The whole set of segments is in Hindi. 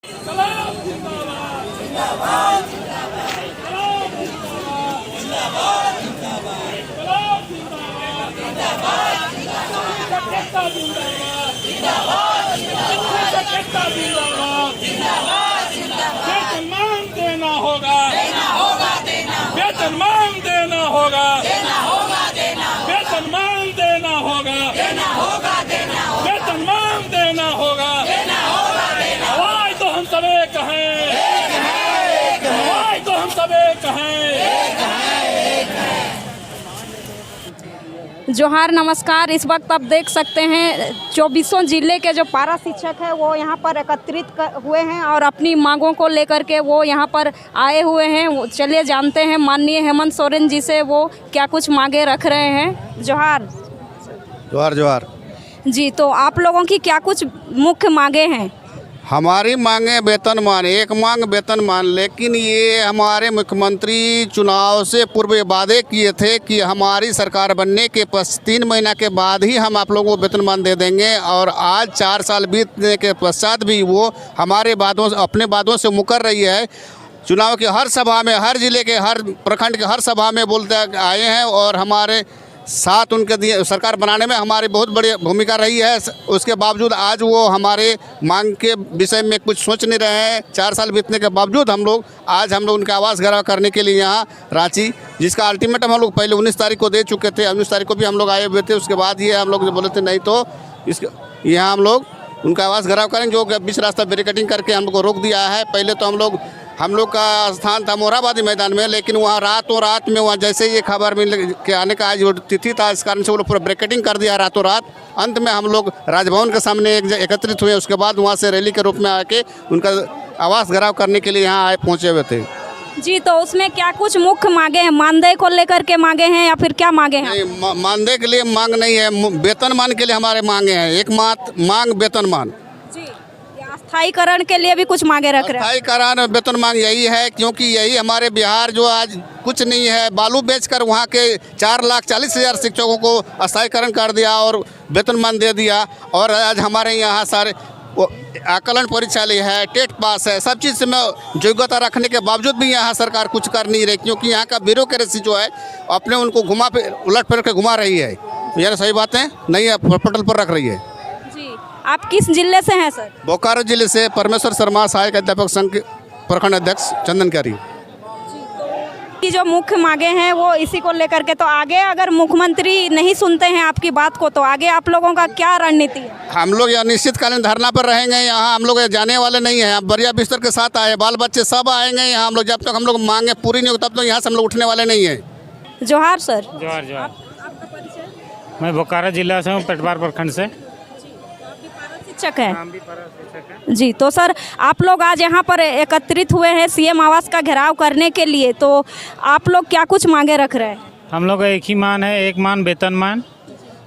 इंकलाब जिंदाबाद जिंदाबाद जिंदाबाद जिंदाबाद जिंदाबाद इंकलाब जिंदाबाद जिंदाबाद जिंदाबाद जिंदाबाद जिंदाबाद जिंदाबाद वेतनमान देना होगा वेतनमान देना होगा वेतनमान देना होगा वेतनमान देना होगा आवाज तो हम सब एक हैं आवाज तो हम सब एक हैं। जोहार नमस्कार। इस वक्त आप देख सकते हैं 24 जिले के जो पारा शिक्षक है वो यहाँ पर एकत्रित हुए हैं और अपनी मांगों को लेकर के वो यहाँ पर आए हुए हैं। चलिए जानते हैं माननीय हेमंत सोरेन जी से वो क्या कुछ मांगे रख रहे हैं। जोहार जोहार जोहार जी। तो आप लोगों की क्या कुछ मुख्य मांगे हैं? हमारी मांगे वेतनमान, एक मांग वेतनमान, लेकिन ये हमारे मुख्यमंत्री चुनाव से पूर्व वादे किए थे कि हमारी सरकार बनने के 3 महीना के बाद ही हम आप लोगों को वेतनमान दे देंगे और आज 4 साल बीतने के पश्चात भी वो हमारे अपने वादों से मुकर रही है। चुनाव की हर सभा में, हर जिले के हर प्रखंड के हर सभा में बोलते आए हैं और हमारे साथ उनके दिए सरकार बनाने में हमारी बहुत बड़ी भूमिका रही है। उसके बावजूद आज वो हमारे मांग के विषय में कुछ सोच नहीं रहे हैं। 4 साल बीतने के बावजूद हम लोग उनका आवास घेराव करने के लिए यहाँ रांची, जिसका अल्टीमेटम हम लोग पहले 19 तारीख को दे चुके थे। 19 तारीख को भी हम लोग आए हुए थे। उसके बाद ये हम लोग बोले थे नहीं तो यहाँ हम लोग उनका आवास घेराव करेंगे, जो बीच रास्ता बैरिकेडिंग करके हम लोग को रोक दिया है। पहले तो हम लोग का स्थान था मोरहाबादी मैदान में, लेकिन वहाँ रात में वहाँ जैसे ये खबर मिल के आने का आज तिथि था, इस कारण से वो लोग पूरा ब्रेकेटिंग कर दिया रातों रात। अंत में हम लोग राजभवन के सामने एकत्रित हुए। उसके बाद वहाँ से रैली के रूप में आके उनका आवास घेराव करने के लिए यहाँ पहुँचे हुए थे। जी। तो उसमें क्या कुछ मुख्य मांगे हैं? मानदेय को लेकर के मांगे हैं या फिर क्या मांगे हैं? नहीं, मानदेय के लिए मांग नहीं है, वेतनमान के लिए हमारे मांगे हैं। एक मांग वेतनमान जी। स्थायीकरण के लिए भी कुछ मांगे रख रहे हैं? स्थायीकरण वेतन मांग यही है, क्योंकि यही हमारे बिहार जो आज कुछ नहीं है, बालू बेचकर वहाँ के 4,40,000 शिक्षकों को स्थायीकरण कर दिया और वेतनमान दे दिया। और आज हमारे यहाँ सारे आकलन परीक्षा है, टेट पास है, सब चीज़ में योग्यता रखने के बावजूद भी यहाँ सरकार कुछ कर नहीं रही, क्योंकि यहाँ का ब्यूरोक्रेसी जो है अपने उनको उलट फेर के घुमा रही है। यार सही बात है, नहीं है, पटल पर रख रही है। आप किस जिले से हैं सर? बोकारो जिले से परमेश्वर शर्मा, सहायक अध्यापक संघ के प्रखंड अध्यक्ष चंदनकारी। की जो मुख्य मांगे हैं वो इसी को लेकर के, तो आगे अगर मुख्यमंत्री नहीं सुनते हैं आपकी बात को तो आगे आप लोगों का क्या रणनीति है? हम लोग यहाँ निश्चितकालीन धरना पर रहेंगे। यहाँ हम लोग जाने वाले नहीं हैं। बढ़िया बिस्तर के साथ आए, बाल बच्चे सब आएंगे यहाँ। हम लोग जब तक हम लोग मांगे पूरी नहीं हो तब तक यहाँ से हम लोग उठने वाले नहीं हैं। जोहार सर। जोहार जोहार। मैं बोकारो जिला से हूँ, पेटवार प्रखंड से शिक्षक है जी। तो सर आप लोग आज यहाँ पर एकत्रित हुए हैं सीएम आवास का घेराव करने के लिए, तो आप लोग क्या कुछ मांगे रख रहे हैं? हम लोग का एक ही मान है, एक मान वेतनमान।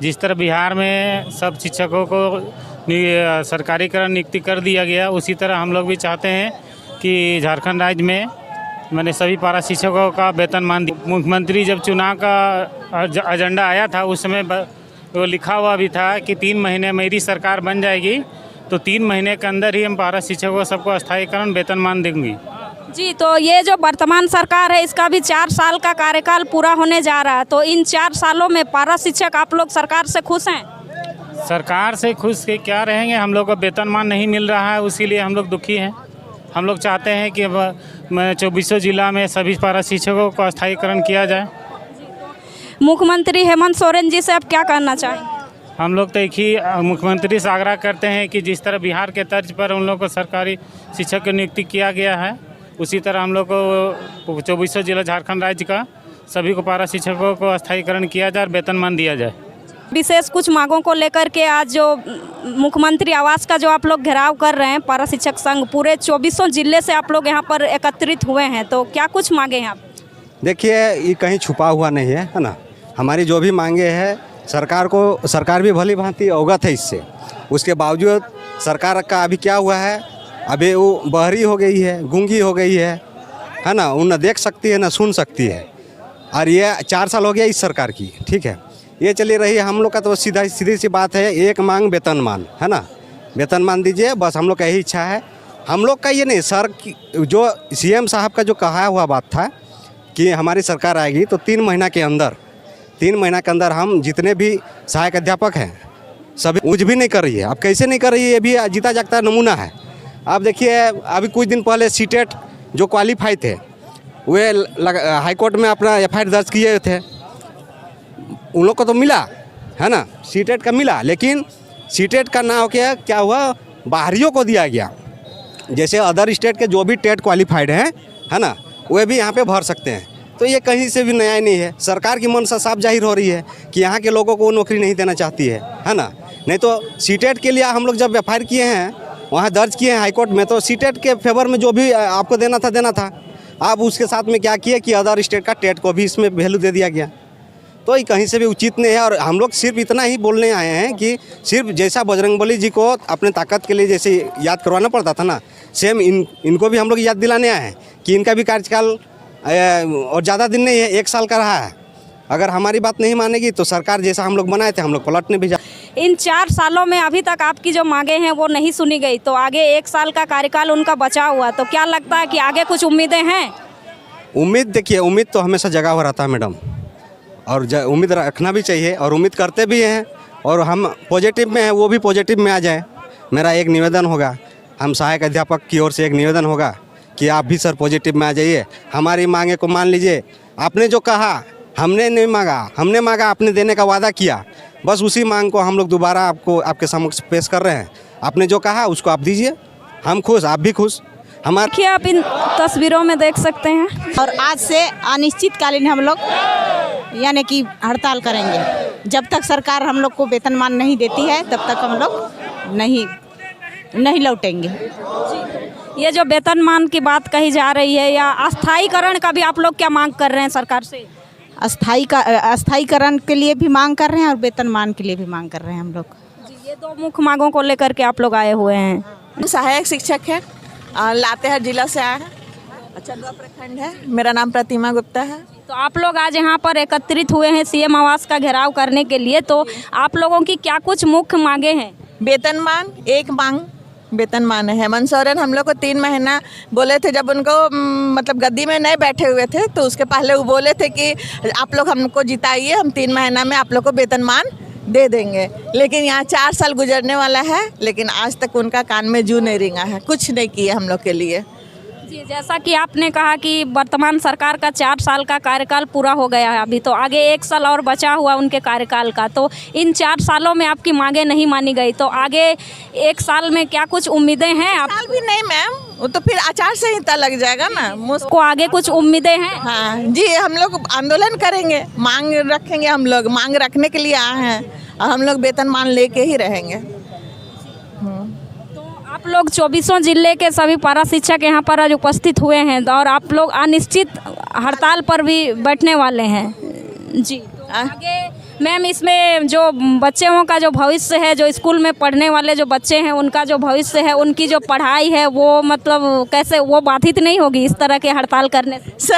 जिस तरह बिहार में सब शिक्षकों को सरकारीकरण नियुक्ति कर दिया गया, उसी तरह हम लोग भी चाहते हैं कि झारखंड राज्य में मैंने सभी पारा शिक्षकों का वेतनमान। मुख्यमंत्री जब चुनाव का एजेंडा आया था उस समय वो लिखा हुआ भी था कि 3 महीने मेरी सरकार बन जाएगी तो 3 महीने के अंदर ही हम पारा शिक्षकों सबको स्थायीकरण वेतनमान देंगे जी। तो ये जो वर्तमान सरकार है इसका भी 4 साल का कार्यकाल पूरा होने जा रहा है, तो इन 4 सालों में पारा शिक्षक आप लोग सरकार से खुश हैं? सरकार से खुश के क्या रहेंगे, हम लोग को वेतनमान नहीं मिल रहा है, उसीलिए हम लोग दुखी हैं। हम लोग चाहते हैं कि 24 जिला में सभी पारा शिक्षकों को स्थायीकरण किया जाए। मुख्यमंत्री हेमंत सोरेन जी से आप क्या कहना चाहेंगे? हम लोग तो एक ही मुख्यमंत्री से आग्रह करते हैं कि जिस तरह बिहार के तर्ज पर उन लोग को सरकारी शिक्षक की नियुक्ति किया गया है, उसी तरह हम लोग को 24 जिला झारखंड राज्य का सभी को पारा शिक्षकों को स्थायीकरण किया जाए और वेतनमान दिया जाए। विशेष कुछ मांगों को लेकर के आज जो मुख्यमंत्री आवास का जो आप लोग घेराव कर रहे हैं, पारा शिक्षक संघ पूरे 24 जिले से आप लोग यहाँ पर एकत्रित हुए हैं, तो क्या कुछ मांगे हैं आप? देखिए, ये कहीं छुपा हुआ नहीं है ना। हमारी जो भी मांगे हैं सरकार भी भली भांति अवगत है इससे। उसके बावजूद सरकार का अभी क्या हुआ है, अभी वो बहरी हो गई है, गूंगी हो गई है ना। वो न देख सकती है न सुन सकती है। और ये 4 साल हो गया इस सरकार की, ठीक है, ये चली रही है। हम लोग का तो सीधी सी बात है, एक मांग वेतनमान है ना। वेतनमान दीजिए, बस हम लोग का यही इच्छा है। हम लोग का ये नहीं, सर जो सीएम साहब का जो कहा हुआ बात था कि हमारी सरकार आएगी तो 3 महीना के अंदर हम जितने भी सहायक अध्यापक हैं सभी कुछ भी नहीं कर रही है। अब कैसे नहीं कर रही है, ये भी जीता जागता नमूना है। आप देखिए, अभी कुछ दिन पहले सीटेट जो क्वालिफाई थे वे हाई कोर्ट में अपना एफआईआर दर्ज किए थे, उन लोग को तो मिला है ना, सीटेट का मिला, लेकिन सीटेट का ना हो के क्या हुआ, बाहरियों को दिया गया। जैसे अदर स्टेट के जो भी टेट क्वालिफाइड हैं है ना, वे भी यहाँ पे भर सकते हैं। तो ये कहीं से भी न्याय नहीं है। सरकार की मंशा साफ जाहिर हो रही है कि यहाँ के लोगों को वो नौकरी नहीं देना चाहती है ना। नहीं तो सीटेट के लिए हम लोग जब एफआईआर किए हैं, वहाँ दर्ज किए हैं हाई कोर्ट में, तो सीटेट के फेवर में जो भी आपको देना था। अब उसके साथ में क्या किया कि अदर स्टेट का टेट को भी इसमें वैल्यू दे दिया गया। तो ये कहीं से भी उचित नहीं है। और हम लोग सिर्फ इतना ही बोलने आए हैं कि सिर्फ जैसा बजरंगबली जी को अपने ताकत के लिए जैसे याद करवाना पड़ता था ना, सेम इनको भी हम लोग याद दिलाने आए हैं कि इनका भी कार्यकाल और ज़्यादा दिन नहीं है, 1 साल का रहा है। अगर हमारी बात नहीं मानेगी तो सरकार जैसा हम लोग बनाए थे हम लोग पलटने भी जा। इन 4 सालों में अभी तक आपकी जो मांगे हैं वो नहीं सुनी गई, तो आगे 1 साल का कार्यकाल उनका बचा हुआ, तो क्या लगता है कि आगे कुछ उम्मीदें हैं? उम्मीद देखिए, उम्मीद तो हमेशा जगा हुआ रहता है मैडम, और उम्मीद रखना भी चाहिए और उम्मीद करते भी हैं। और हम पॉजिटिव में हैं, वो भी पॉजिटिव में आ जाए। मेरा एक निवेदन होगा, हम सहायक अध्यापक की ओर से एक निवेदन होगा कि आप भी सर पॉजिटिव में आ जाइए, हमारी मांगे को मान लीजिए। आपने जो कहा हमने नहीं मांगा, हमने मांगा, आपने देने का वादा किया, बस उसी मांग को हम लोग दोबारा आपके समक्ष पेश कर रहे हैं। आपने जो कहा उसको आप दीजिए, हम खुश, आप भी खुश। हमारे देखिए, आप इन तस्वीरों में देख सकते हैं। और आज से अनिश्चितकालीन हम लोग यानी कि हड़ताल करेंगे। जब तक सरकार हम लोग को वेतनमान नहीं देती है तब तक हम लोग नहीं लौटेंगे। ये जो वेतनमान की बात कही जा रही है, या अस्थायीकरण का भी आप लोग क्या मांग कर रहे हैं सरकार से? अस्थायीकरण के लिए भी मांग कर रहे हैं और वेतनमान के लिए भी मांग कर रहे हैं हम लोग। ये 2 मुख्य मांगों को लेकर के आप लोग आए हुए हैं। सहायक शिक्षक है, लातेहार जिला से आया है, चंदवा प्रखंड है। मेरा नाम प्रतिमा गुप्ता है। तो आप लोग आज यहाँ पर एकत्रित हुए हैं सीएम आवास का घेराव करने के लिए, तो आप लोगों की क्या कुछ मुख्य मांगे हैं? वेतनमान, एक मांग वेतनमान है। हेमंत सोरेन हम लोग को 3 महीना बोले थे, जब उनको मतलब गद्दी में नहीं बैठे हुए थे तो उसके पहले वो बोले थे कि आप लोग हमको जिताइए, हम 3 महीना में आप लोग को वेतनमान दे देंगे। लेकिन यहाँ 4 साल गुजरने वाला है, लेकिन आज तक उनका कान में जू नहीं रिंगा है, कुछ नहीं किया हम लोग के लिए। जी, जैसा कि आपने कहा कि वर्तमान सरकार का 4 साल का कार्यकाल पूरा हो गया है अभी, तो आगे 1 साल और बचा हुआ उनके कार्यकाल का, तो इन 4 सालों में आपकी मांगे नहीं मानी गई, तो आगे 1 साल में क्या कुछ उम्मीदें हैं? आप साल भी नहीं मैम, वो तो फिर आचार संहिता लग जाएगा ना। को आगे कुछ उम्मीदें हैं? हाँ जी, हम लोग आंदोलन करेंगे, मांग रखेंगे। हम लोग मांग रखने के लिए आए हैं और हम लोग वेतनमान लेके ही रहेंगे। आप लोग 24 जिले के सभी पारा शिक्षक यहाँ पर आज उपस्थित हुए हैं और आप लोग अनिश्चित हड़ताल पर भी बैठने वाले हैं। जी, तो आगे मैम इसमें जो बच्चों का जो भविष्य है, जो स्कूल में पढ़ने वाले जो बच्चे हैं उनका जो भविष्य है, उनकी जो पढ़ाई है, वो मतलब कैसे वो बाधित नहीं होगी इस तरह के हड़ताल करने से?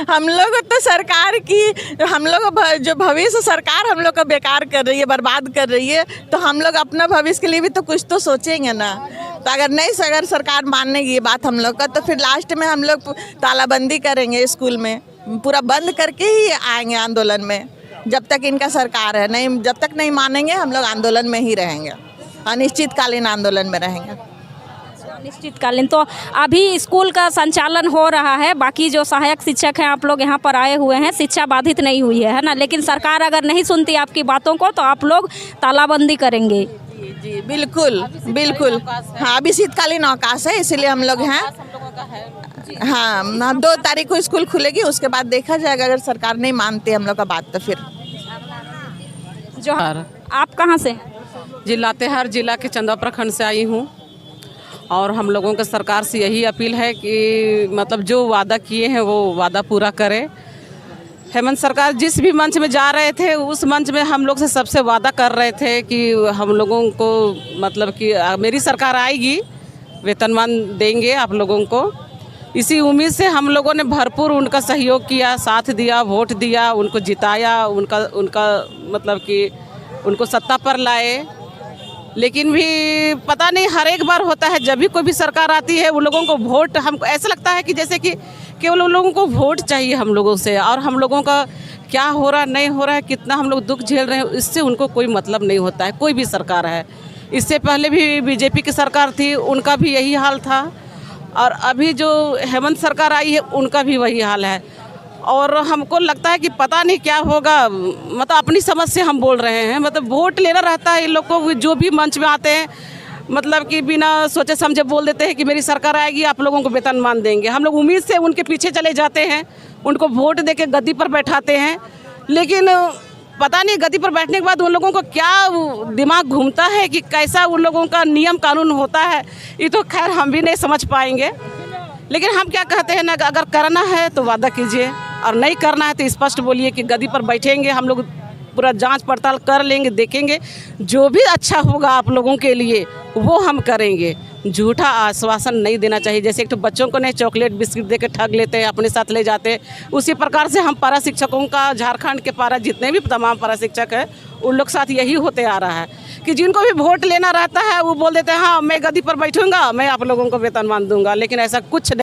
हम लोग तो सरकार की, हम लोग जो भविष्य सरकार हम लोग का बेकार कर रही है, बर्बाद कर रही है, तो हम लोग अपना भविष्य के लिए भी तो कुछ तो सोचेंगे ना। तो अगर सरकार मानेगी ये बात हम लोग का, तो फिर लास्ट में हम लोग तालाबंदी करेंगे, स्कूल में पूरा बंद करके ही आएंगे आंदोलन में। जब तक इनका सरकार है नहीं, जब तक नहीं मानेंगे हम लोग आंदोलन में ही रहेंगे, अनिश्चितकालीन आंदोलन में रहेंगे। अनिश्चितकालीन। तो अभी स्कूल का संचालन हो रहा है, बाकी जो सहायक शिक्षक हैं आप लोग यहाँ पर आए हुए हैं, शिक्षा बाधित नहीं हुई है ना, लेकिन सरकार अगर नहीं सुनती आपकी बातों को तो आप लोग तालाबंदी करेंगे? जी बिल्कुल बिल्कुल। हाँ, अभी शीतकालीन अवकाश है, इसीलिए हम लोग हैं। हाँ, 2 तारीख को स्कूल खुलेगी, उसके बाद देखा जाएगा। अगर सरकार नहीं मानती हम लोग का बात तो फिर जो आप कहाँ से? जी, लातेहार जिला के चंदवा प्रखंड से आई हूँ और हम लोगों के सरकार से यही अपील है कि मतलब जो वादा किए हैं वो वादा पूरा करें। हेमंत सरकार जिस भी मंच में जा रहे थे उस मंच में हम लोग से सबसे वादा कर रहे थे कि हम लोगों को मतलब कि मेरी सरकार आएगी, वेतनमान देंगे आप लोगों को। इसी उम्मीद से हम लोगों ने भरपूर उनका सहयोग किया, साथ दिया, वोट दिया, उनको जिताया, उनका मतलब कि उनको सत्ता पर लाए लेकिन भी पता नहीं हर एक बार होता है जब भी कोई भी सरकार आती है उन लोगों को वोट, हमको ऐसा लगता है कि जैसे कि केवल उन लोगों को वोट चाहिए हम लोगों से, और हम लोगों का क्या हो रहा नहीं हो रहा है, कितना हम लोग दुख झेल रहे हैं, इससे उनको कोई मतलब नहीं होता है। कोई भी सरकार है, इससे पहले भी बीजेपी की सरकार थी, उनका भी यही हाल था, और अभी जो हेमंत सरकार आई है उनका भी वही हाल है। और हमको लगता है कि पता नहीं क्या होगा, मतलब अपनी समझ से हम बोल रहे हैं, मतलब वोट लेना रहता है इन लोग को, जो भी मंच में आते हैं मतलब कि बिना सोचे समझे बोल देते हैं कि मेरी सरकार आएगी आप लोगों को वेतनमान देंगे। हम लोग उम्मीद से उनके पीछे चले जाते हैं, उनको वोट दे के गद्दी पर बैठाते हैं, लेकिन पता नहीं गद्दी पर बैठने के बाद उन लोगों को क्या दिमाग घूमता है कि कैसा उन लोगों का नियम कानून होता है, ये तो खैर हम भी नहीं समझ पाएंगे। लेकिन हम क्या कहते हैं ना, अगर करना है तो वादा कीजिए, और नहीं करना है तो स्पष्ट बोलिए कि गद्दी पर बैठेंगे, हम लोग पूरा जांच पड़ताल कर लेंगे, देखेंगे जो भी अच्छा होगा आप लोगों के लिए वो हम करेंगे। झूठा आश्वासन नहीं देना चाहिए, जैसे एक तो बच्चों को नहीं चॉकलेट बिस्किट दे के ठग लेते हैं, अपने साथ ले जाते हैं, उसी प्रकार से हम पारा शिक्षकों का, झारखंड के पारा जितने भी तमाम पारा शिक्षक हैं उन लोग साथ यही होते आ रहा है कि जिनको भी वोट लेना रहता है वो बोल देते हैं हाँ मैं गद्दी पर बैठूंगा, मैं आप लोगों को वेतनमान दूंगा, लेकिन ऐसा कुछ नहीं।